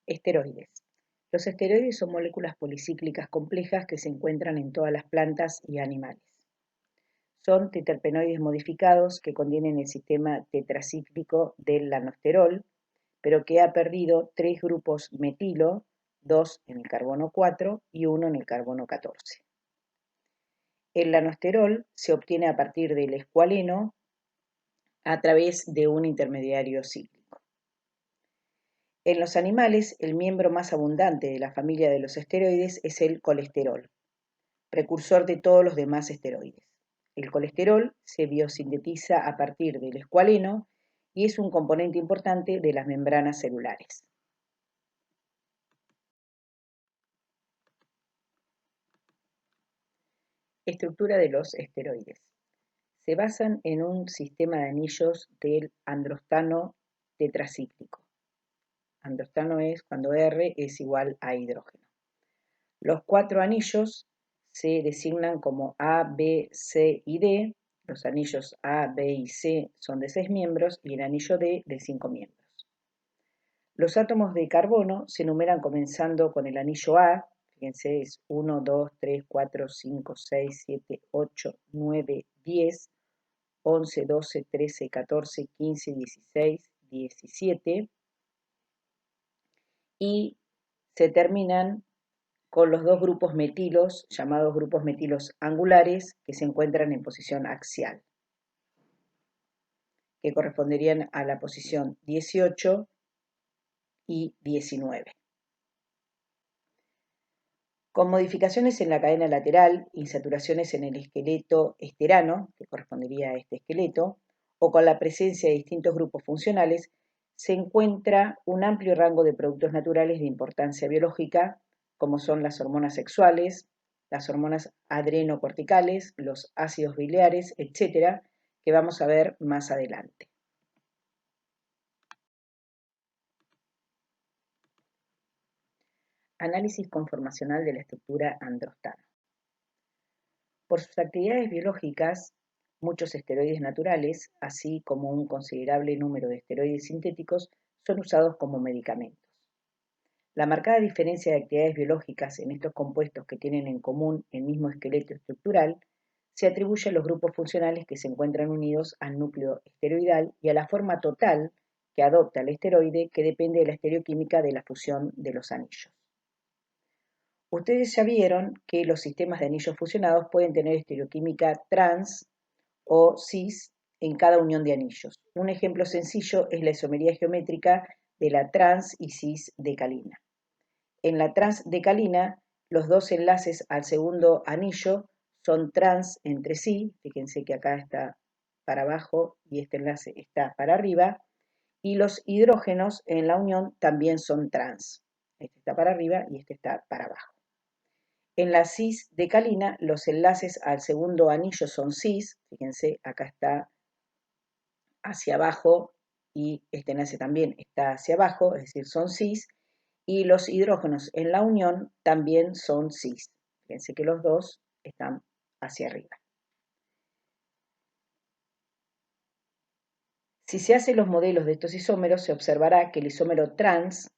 Esteroides. Los esteroides son moléculas policíclicas complejas que se encuentran en todas las plantas y animales. Son tetrapenoides modificados que contienen el sistema tetracíclico del lanosterol, pero que ha perdido 3 grupos metilo, 2 en el carbono 4 y 1 en el carbono 14. El lanosterol se obtiene a partir del escualeno a través de un intermediario cíclico. En los animales, el miembro más abundante de la familia de los esteroides es el colesterol, precursor de todos los demás esteroides. El colesterol se biosintetiza a partir del escualeno y es un componente importante de las membranas celulares. Estructura de los esteroides. Se basan en un sistema de anillos del androstano tetracíclico. Androstano es cuando R es igual a hidrógeno. Los 4 anillos se designan como A, B, C y D. Los anillos A, B y C son de 6 miembros y el anillo D de 5 miembros. Los átomos de carbono se numeran comenzando con el anillo A, fíjense, es 1, 2, 3, 4, 5, 6, 7, 8, 9, 10, 11, 12, 13, 14, 15, 16, 17 y se terminan con los 2 grupos metilos, llamados grupos metilos angulares, que se encuentran en posición axial, que corresponderían a la posición 18 y 19. Con modificaciones en la cadena lateral, insaturaciones en el esqueleto esterano, que correspondería a este esqueleto, o con la presencia de distintos grupos funcionales, se encuentra un amplio rango de productos naturales de importancia biológica, como son las hormonas sexuales, las hormonas adrenocorticales, los ácidos biliares, etc., que vamos a ver más adelante. Análisis conformacional de la estructura androstano. Por sus actividades biológicas, muchos esteroides naturales, así como un considerable número de esteroides sintéticos, son usados como medicamentos. La marcada diferencia de actividades biológicas en estos compuestos que tienen en común el mismo esqueleto estructural se atribuye a los grupos funcionales que se encuentran unidos al núcleo esteroidal y a la forma total que adopta el esteroide, que depende de la estereoquímica de la fusión de los anillos. Ustedes ya vieron que los sistemas de anillos fusionados pueden tener estereoquímica trans o cis en cada unión de anillos. Un ejemplo sencillo es la isomería geométrica de la trans y cis decalina. En la trans decalina, los 2 enlaces al segundo anillo son trans entre sí, fíjense que acá está para abajo y este enlace está para arriba, y los hidrógenos en la unión también son trans. Este está para arriba y este está para abajo. En la cis decalina, los enlaces al segundo anillo son cis, fíjense, acá está hacia abajo y este enlace también está hacia abajo, es decir, son cis, y los hidrógenos en la unión también son cis. Fíjense que los dos están hacia arriba. Si se hacen los modelos de estos isómeros, se observará que el isómero trans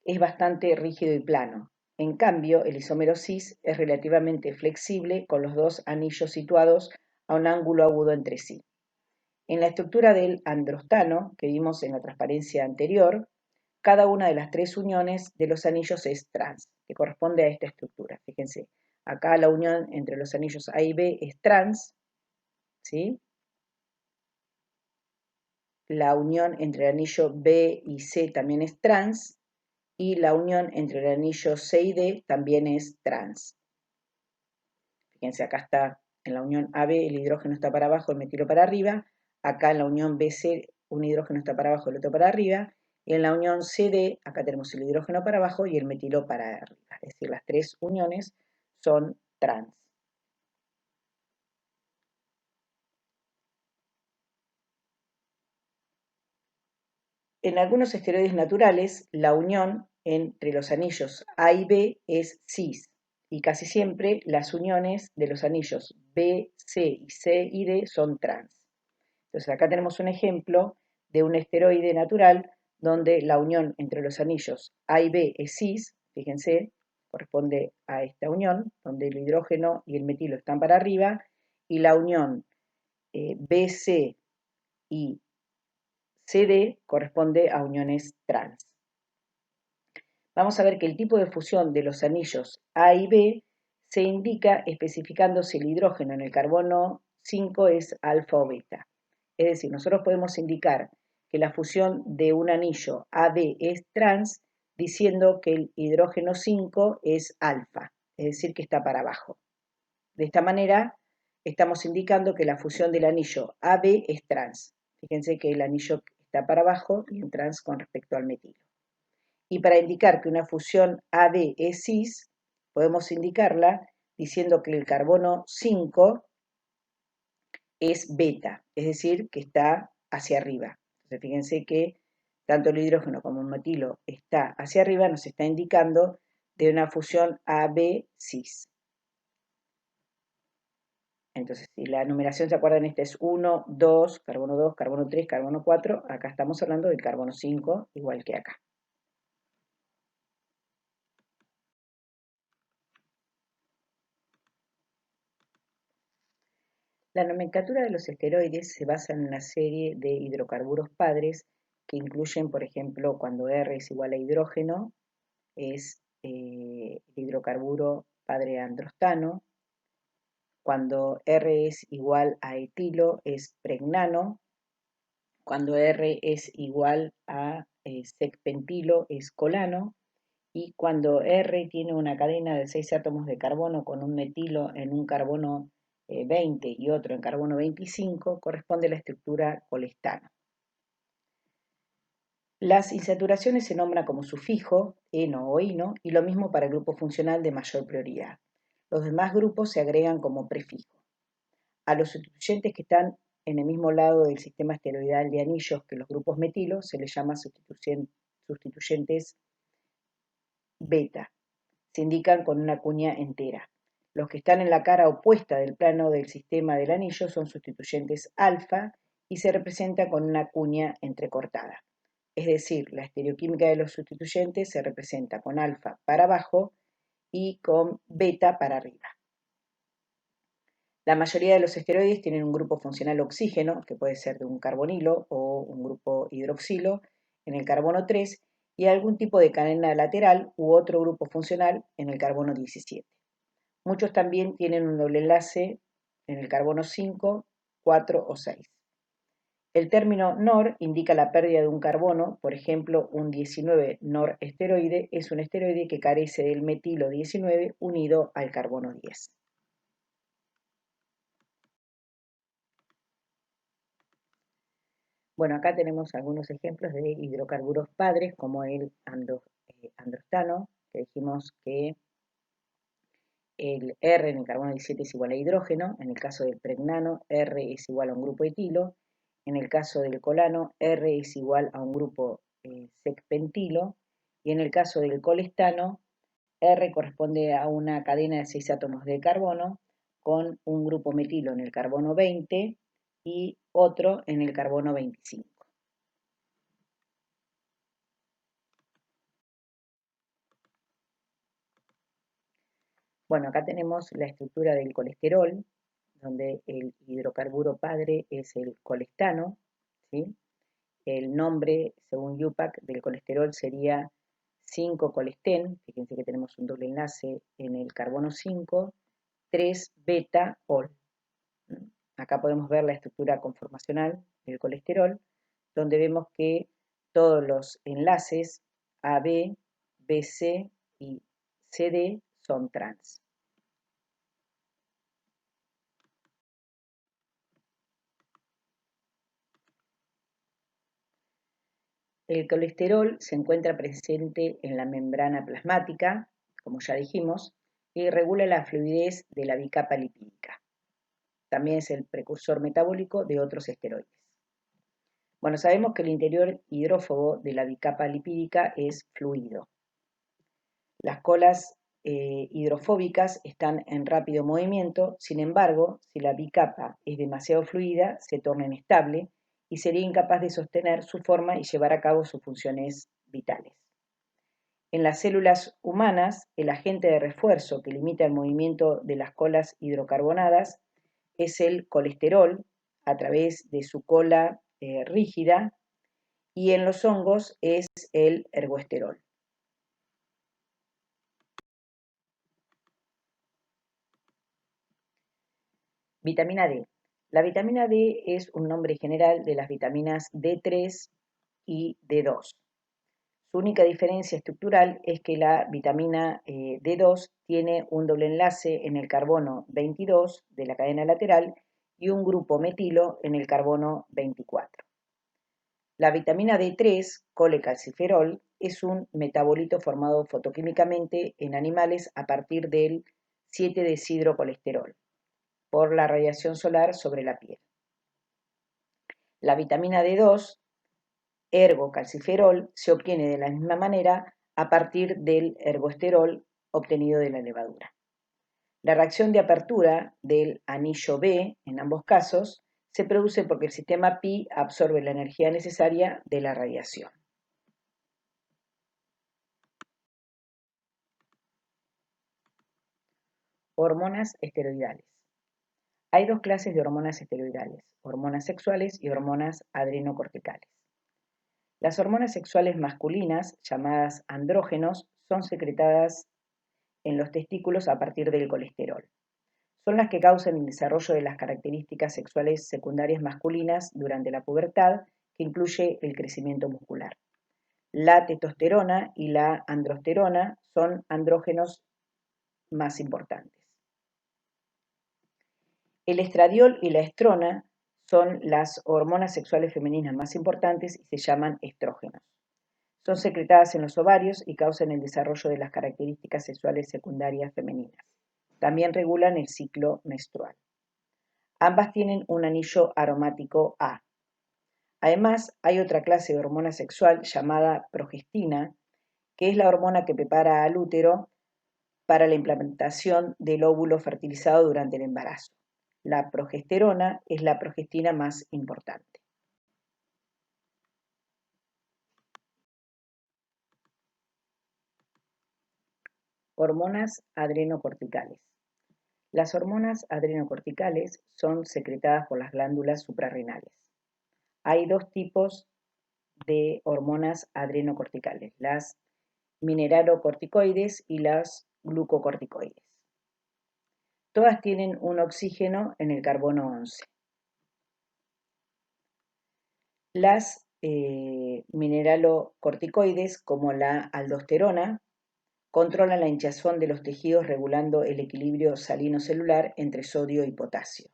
es bastante rígido y plano. En cambio, el isómero cis es relativamente flexible con los 2 anillos situados a un ángulo agudo entre sí. En la estructura del androstano, que vimos en la transparencia anterior, cada una de las 3 uniones de los anillos es trans, que corresponde a esta estructura. Fíjense, acá la unión entre los anillos A y B es trans, ¿sí? La unión entre el anillo B y C también es trans, y la unión entre el anillo C y D también es trans. Fíjense, acá está en la unión AB el hidrógeno está para abajo, el metilo para arriba, acá en la unión BC un hidrógeno está para abajo, el otro para arriba, y en la unión CD acá tenemos el hidrógeno para abajo y el metilo para arriba, es decir, las 3 uniones son trans. En algunos esteroides naturales, la unión entre los anillos A y B es cis, y casi siempre las uniones de los anillos B, C y C y D son trans. Entonces acá tenemos un ejemplo de un esteroide natural donde la unión entre los anillos A y B es cis, fíjense, corresponde a esta unión, donde el hidrógeno y el metilo están para arriba, y la unión BC y CD corresponde a uniones trans. Vamos a ver que el tipo de fusión de los anillos A y B se indica especificando si el hidrógeno en el carbono 5 es alfa o beta. Es decir, nosotros podemos indicar que la fusión de un anillo AB es trans diciendo que el hidrógeno 5 es alfa, es decir, que está para abajo. De esta manera estamos indicando que la fusión del anillo AB es trans. Fíjense que el anillo está para abajo y en trans con respecto al metilo. Y para indicar que una fusión AB es cis, podemos indicarla diciendo que el carbono 5 es beta, es decir, que está hacia arriba. Entonces, fíjense que tanto el hidrógeno como el metilo está hacia arriba, nos está indicando de una fusión AB cis. Entonces, si la numeración, ¿se acuerdan? Esta es 1, 2, carbono 3, carbono 4. Acá estamos hablando del carbono 5, igual que acá. La nomenclatura de los esteroides se basa en una serie de hidrocarburos padres que incluyen, por ejemplo, cuando R es igual a hidrógeno, es el hidrocarburo padre androstano. Cuando R es igual a etilo, es pregnano. Cuando R es igual a secpentilo, es colano. Y cuando R tiene una cadena de 6 átomos de carbono con un metilo en un carbono 20 y otro en carbono 25, corresponde a la estructura colestano. Las insaturaciones se nombran como sufijo, eno o ino, y lo mismo para el grupo funcional de mayor prioridad. Los demás grupos se agregan como prefijo. A los sustituyentes que están en el mismo lado del sistema esteroidal de anillos que los grupos metilos se les llama sustituyentes beta. Se indican con una cuña entera. Los que están en la cara opuesta del plano del sistema del anillo son sustituyentes alfa y se representa con una cuña entrecortada. Es decir, la estereoquímica de los sustituyentes se representa con alfa para abajo y con beta para arriba. La mayoría de los esteroides tienen un grupo funcional oxígeno, que puede ser de un carbonilo o un grupo hidroxilo, en el carbono 3, y algún tipo de cadena lateral u otro grupo funcional en el carbono 17. Muchos también tienen un doble enlace en el carbono 5, 4 o 6. El término NOR indica la pérdida de un carbono, por ejemplo, un 19 noresteroide es un esteroide que carece del metilo 19 unido al carbono 10. Bueno, acá tenemos algunos ejemplos de hidrocarburos padres, como el androstano, que dijimos que el R en el carbono 17 es igual a hidrógeno. En el caso del pregnano, R es igual a un grupo etilo. En el caso del colano, R es igual a un grupo secpentilo. Y en el caso del colestano, R corresponde a una cadena de 6 átomos de carbono con un grupo metilo en el carbono 20 y otro en el carbono 25. Bueno, acá tenemos la estructura del colesterol, donde el hidrocarburo padre es el colestano, ¿sí? El nombre, según UPAC, del colesterol sería 5-colestén, fíjense que tenemos un doble enlace en el carbono 5, 3-beta-ol. Acá podemos ver la estructura conformacional del colesterol, donde vemos que todos los enlaces AB, BC y CD son trans. El colesterol se encuentra presente en la membrana plasmática, como ya dijimos, y regula la fluidez de la bicapa lipídica. También es el precursor metabólico de otros esteroides. Bueno, sabemos que el interior hidrófobo de la bicapa lipídica es fluido. Las colas hidrofóbicas están en rápido movimiento, sin embargo, si la bicapa es demasiado fluida, se torna inestable y sería incapaz de sostener su forma y llevar a cabo sus funciones vitales. En las células humanas, el agente de refuerzo que limita el movimiento de las colas hidrocarbonadas es el colesterol a través de su cola rígida, y en los hongos es el ergosterol. Vitamina D. La vitamina D es un nombre general de las vitaminas D3 y D2. Su única diferencia estructural es que la vitamina D2 tiene un doble enlace en el carbono 22 de la cadena lateral y un grupo metilo en el carbono 24. La vitamina D3, colecalciferol, es un metabolito formado fotoquímicamente en animales a partir del 7-deshidrocolesterol por la radiación solar sobre la piel. La vitamina D2, ergocalciferol, se obtiene de la misma manera a partir del ergosterol obtenido de la levadura. La reacción de apertura del anillo B, en ambos casos, se produce porque el sistema Pi absorbe la energía necesaria de la radiación. Hormonas esteroidales. Hay dos clases de hormonas esteroidales, hormonas sexuales y hormonas adrenocorticales. Las hormonas sexuales masculinas, llamadas andrógenos, son secretadas en los testículos a partir del colesterol. Son las que causan el desarrollo de las características sexuales secundarias masculinas durante la pubertad, que incluye el crecimiento muscular. La testosterona y la androsterona son andrógenos más importantes. El estradiol y la estrona son las hormonas sexuales femeninas más importantes y se llaman estrógenos. Son secretadas en los ovarios y causan el desarrollo de las características sexuales secundarias femeninas. También regulan el ciclo menstrual. Ambas tienen un anillo aromático A. Además, hay otra clase de hormona sexual llamada progestina, que es la hormona que prepara al útero para la implantación del óvulo fertilizado durante el embarazo. La progesterona es la progestina más importante. Hormonas adrenocorticales. Las hormonas adrenocorticales son secretadas por las glándulas suprarrenales. Hay dos tipos de hormonas adrenocorticales, las mineralocorticoides y las glucocorticoides. Todas tienen un oxígeno en el carbono 11. Las mineralocorticoides, como la aldosterona, controlan la hinchazón de los tejidos regulando el equilibrio salino-celular entre sodio y potasio.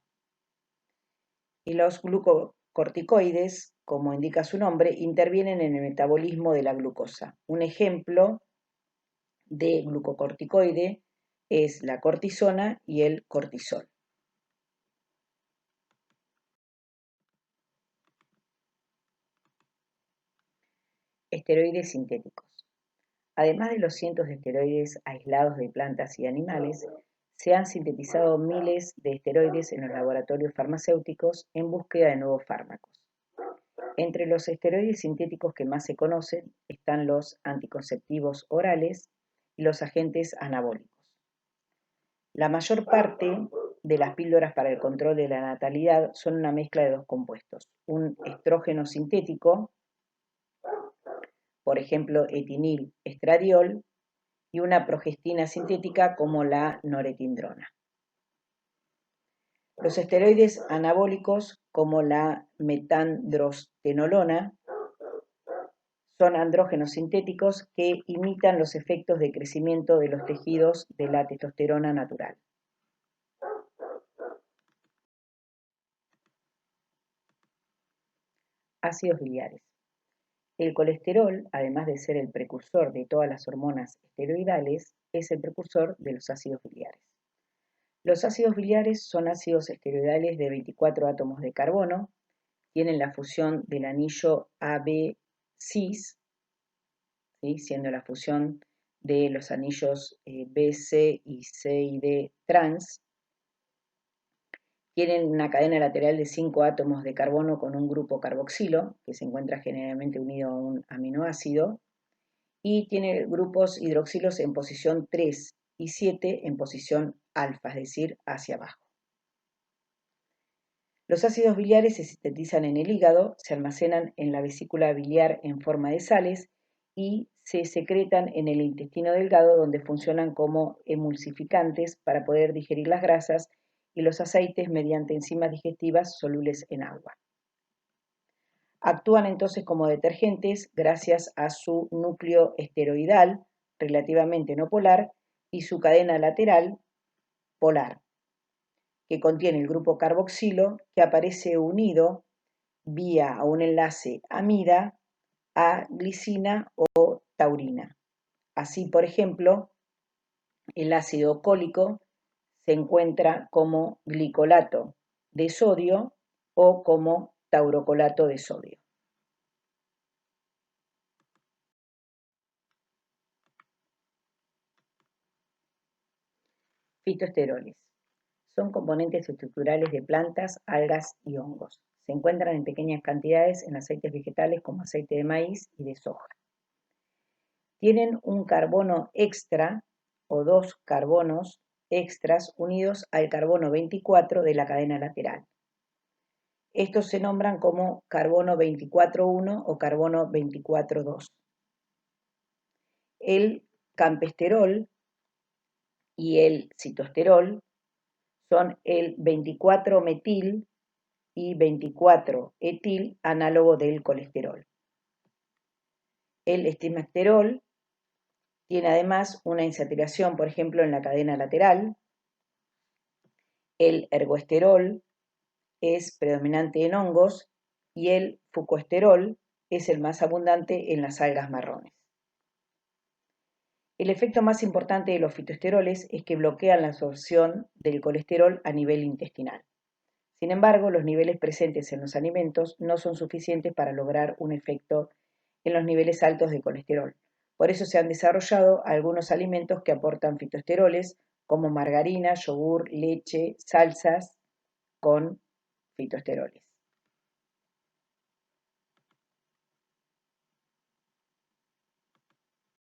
Y los glucocorticoides, como indica su nombre, intervienen en el metabolismo de la glucosa. Un ejemplo de glucocorticoide es la cortisona y el cortisol. Esteroides sintéticos. Además de los cientos de esteroides aislados de plantas y animales, se han sintetizado miles de esteroides en los laboratorios farmacéuticos en búsqueda de nuevos fármacos. Entre los esteroides sintéticos que más se conocen están los anticonceptivos orales y los agentes anabólicos. La mayor parte de las píldoras para el control de la natalidad son una mezcla de dos compuestos, un estrógeno sintético, por ejemplo etinil estradiol, y una progestina sintética como la noretindrona. Los esteroides anabólicos como la metandrostenolona son andrógenos sintéticos que imitan los efectos de crecimiento de los tejidos de la testosterona natural. Ácidos biliares. El colesterol, además de ser el precursor de todas las hormonas esteroidales, es el precursor de los ácidos biliares. Los ácidos biliares son ácidos esteroidales de 24 átomos de carbono, tienen la fusión del anillo AB-cis, ¿sí? Siendo la fusión de los anillos BC y C y D trans, Tienen una cadena lateral de 5 átomos de carbono con un grupo carboxilo, que se encuentra generalmente unido a un aminoácido, y tiene grupos hidroxilos en posición 3 y 7 en posición alfa, es decir, hacia abajo. Los ácidos biliares se sintetizan en el hígado, se almacenan en la vesícula biliar en forma de sales y se secretan en el intestino delgado, donde funcionan como emulsificantes para poder digerir las grasas y los aceites mediante enzimas digestivas solubles en agua. Actúan entonces como detergentes gracias a su núcleo esteroidal, relativamente no polar, y su cadena lateral polar, que contiene el grupo carboxilo que aparece unido vía a un enlace amida a glicina o taurina. Así, por ejemplo, el ácido cólico se encuentra como glicolato de sodio o como taurocolato de sodio. Fitoesteroles. Son componentes estructurales de plantas, algas y hongos. Se encuentran en pequeñas cantidades en aceites vegetales como aceite de maíz y de soja. Tienen un carbono extra o dos carbonos extras unidos al carbono 24 de la cadena lateral. Estos se nombran como carbono 24,1 o carbono 24,2. El campesterol y el citosterol son el 24-metil y 24-etil análogo del colesterol. El estimasterol tiene además una insaturación, por ejemplo, en la cadena lateral. El ergosterol es predominante en hongos y el fucosterol es el más abundante en las algas marrones. El efecto más importante de los fitoesteroles es que bloquean la absorción del colesterol a nivel intestinal. Sin embargo, los niveles presentes en los alimentos no son suficientes para lograr un efecto en los niveles altos de colesterol. Por eso se han desarrollado algunos alimentos que aportan fitoesteroles, como margarina, yogur, leche, salsas con fitoesteroles.